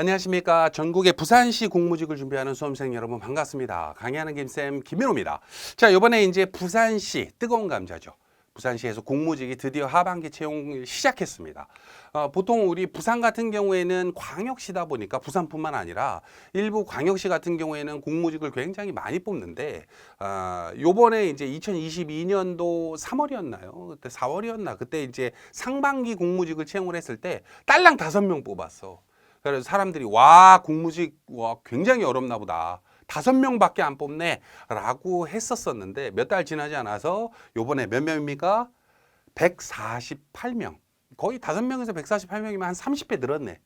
안녕하십니까. 전국의 부산시 공무직을 준비하는 수험생 여러분 반갑습니다. 강의하는 김쌤 김민호입니다. 자, 이번에 이제 부산시 뜨거운 감자죠. 부산시에서 공무직이 드디어 하반기 채용 시작했습니다. 보통 우리 부산 같은 경우에는 광역시다 보니까 부산뿐만 아니라 일부 광역시 같은 경우에는 공무직을 굉장히 많이 뽑는데 요번에 이제 2022년도 3월이었나요? 그때 4월이었나? 그때 이제 상반기 공무직을 채용을 했을 때 딸랑 5명 뽑았어. 그래서 사람들이 와 공무직 와 굉장히 어렵나 보다. 5명밖에 안 뽑네 라고 했었었는데 몇 달 지나지 않아서 요번에 몇 명입니까? 148명. 거의 5명에서 148명이면 한 30배 늘었네.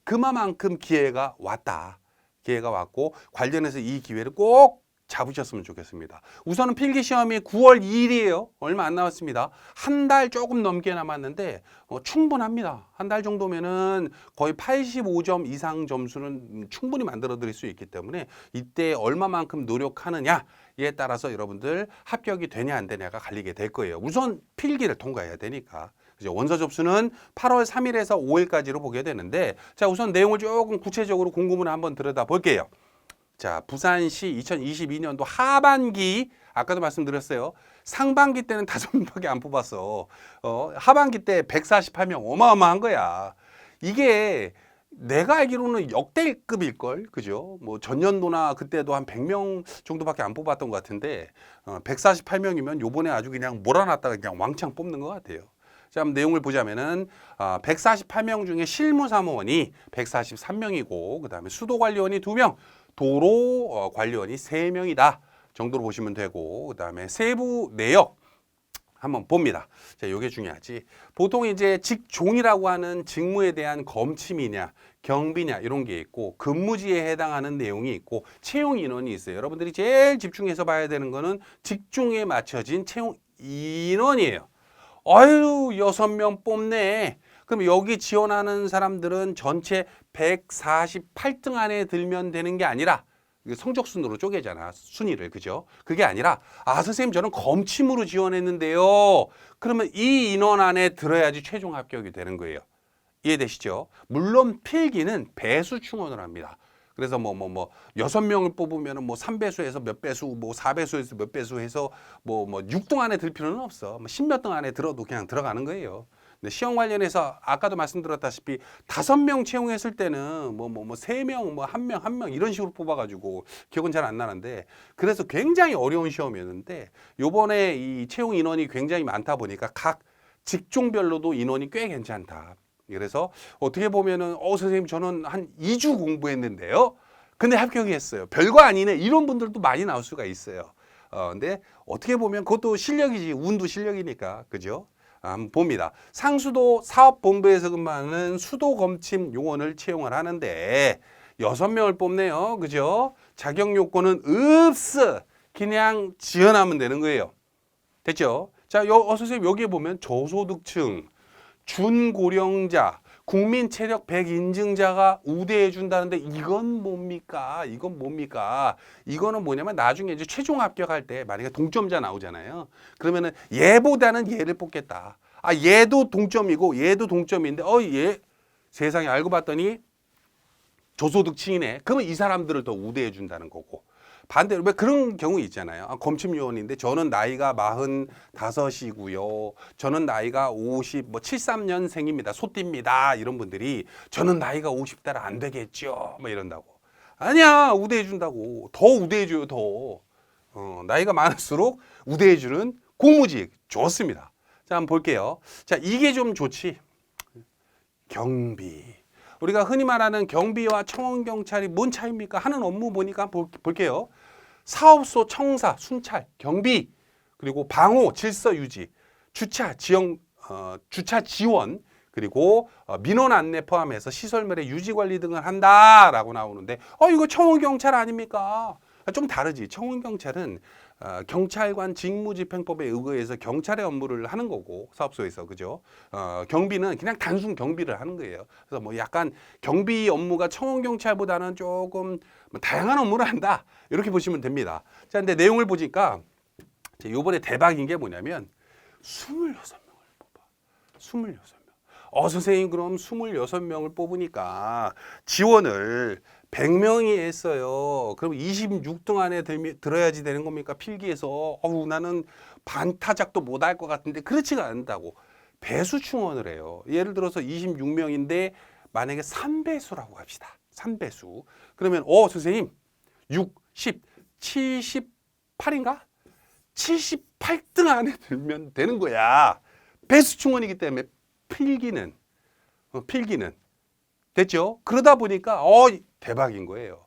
그만큼 기회가 왔다. 기회가 왔고 관련해서 이 기회를 꼭 잡으셨으면 좋겠습니다. 우선은 필기시험이 9월 2일이에요. 얼마 안 남았습니다. 한 달 조금 넘게 남았는데 충분합니다. 한 달 정도면은 거의 85점 이상 점수는 충분히 만들어 드릴 수 있기 때문에 이때 얼마만큼 노력하느냐에 따라서 여러분들 합격이 되냐 안 되냐가 갈리게 될 거예요. 우선 필기를 통과해야 되니까. 그죠? 원서 접수는 8월 3일에서 5일까지로 보게 되는데 자 우선 내용을 조금 구체적으로 공고문을 한번 들여다 볼게요. 자, 부산시 2022년도 하반기 아까도 말씀드렸어요. 상반기 때는 5명밖에 안 뽑았어. 하반기 때 148명 어마어마한 거야. 이게 내가 알기로는 역대급일걸, 그죠? 뭐 전년도나 그때도 한 100명 정도밖에 안 뽑았던 것 같은데 148명이면 요번에 아주 그냥 몰아놨다가 그냥 왕창 뽑는 것 같아요. 자, 한번 내용을 보자면은 148명 중에 실무사무원이 143명이고 그 다음에 수도관리원이 2명, 도로 관리원이 3명이다 정도로 보시면 되고 그 다음에 세부 내역 한번 봅니다. 자, 이게 중요하지. 보통 이제 직종이라고 하는 직무에 대한 검침이냐 경비냐 이런 게 있고 근무지에 해당하는 내용이 있고 채용 인원이 있어요. 여러분들이 제일 집중해서 봐야 되는 거는 직종에 맞춰진 채용 인원이에요. 아유 6명 뽑네. 그럼 여기 지원하는 사람들은 전체 148등 안에 들면 되는 게 아니라 성적 순으로 쪼개잖아. 순위를. 그죠? 그게 아니라 선생님 저는 검침으로 지원했는데요. 그러면 이 인원 안에 들어야지 최종 합격이 되는 거예요. 이해되시죠? 물론 필기는 배수 충원을 합니다. 그래서 6명을 뽑으면 뭐 3배수에서 몇 배수, 뭐 4배수에서 몇 배수 해서 뭐 6등 안에 들 필요는 없어. 10몇 등 안에 들어도 그냥 들어가는 거예요. 근데 시험 관련해서 아까도 말씀드렸다시피 5명 채용했을 때는 3명, 1명 이런 식으로 뽑아가지고 기억은 잘 안 나는데 그래서 굉장히 어려운 시험이었는데 요번에 이 채용 인원이 굉장히 많다 보니까 각 직종별로도 인원이 꽤 괜찮다. 그래서 어떻게 보면은 선생님 저는 한 2주 공부했는데요. 근데 합격이 했어요. 별거 아니네. 이런 분들도 많이 나올 수가 있어요. 근데 어떻게 보면 그것도 실력이지. 운도 실력이니까. 그죠? 한번 봅니다. 상수도 사업본부에서 근무하는 수도검침 요원을 채용을 하는데 6명을 뽑네요. 그죠? 자격 요건은 없어. 그냥 지원하면 되는 거예요. 됐죠? 자, 선생님 여기에 보면 저소득층, 준고령자, 국민 체력 100 인증자가 우대해 준다는데 이건 뭡니까? 이건 뭡니까? 이거는 뭐냐면 나중에 이제 최종 합격할 때 만약에 동점자 나오잖아요. 그러면은 얘보다는 얘를 뽑겠다. 얘도 동점이고 얘도 동점인데 얘 세상에 알고 봤더니 저소득층이네. 그러면 이 사람들을 더 우대해 준다는 거고. 반대로 왜 그런 경우 있잖아요. 검침요원인데 저는 나이가 45이고요. 저는 나이가 73년생입니다. 소띠입니다. 이런 분들이 저는 나이가 50대라 안 되겠죠. 뭐 이런다고. 아니야. 우대해 준다고. 더 우대해 줘요. 더. 나이가 많을수록 우대해 주는 공무직 좋습니다. 자, 한번 볼게요. 자, 이게 좀 좋지. 경비. 우리가 흔히 말하는 경비와 청원경찰이 뭔 차이입니까? 하는 업무 보니까 볼게요. 사업소 청사, 순찰, 경비, 그리고 방호, 질서 유지, 주차 지원, 그리고 민원 안내 포함해서 시설물의 유지 관리 등을 한다라고 나오는데 이거 청원경찰 아닙니까? 좀 다르지. 청원경찰은 경찰관 직무집행법에 의거해서 경찰의 업무를 하는 거고 사업소에서 그죠? 경비는 그냥 단순 경비를 하는 거예요. 그래서 뭐 약간 경비 업무가 청원경찰보다는 조금 다양한 업무를 한다 이렇게 보시면 됩니다. 자, 근데 내용을 보니까 이번에 대박인 게 뭐냐면 26명을 뽑아. 26명. 선생님 그럼 26명을 뽑으니까 지원을 100명이 했어요. 그럼 26등 안에 들어야지 되는 겁니까? 필기에서 나는 반타작도 못 할 것 같은데 그렇지가 않다고 배수 충원을 해요. 예를 들어서 26명인데 만약에 3배수라고 합시다. 3배수. 그러면 선생님 6, 10, 78인가? 78등 안에 들면 되는 거야. 배수 충원이기 때문에 필기는 됐죠? 그러다 보니까 대박인 거예요.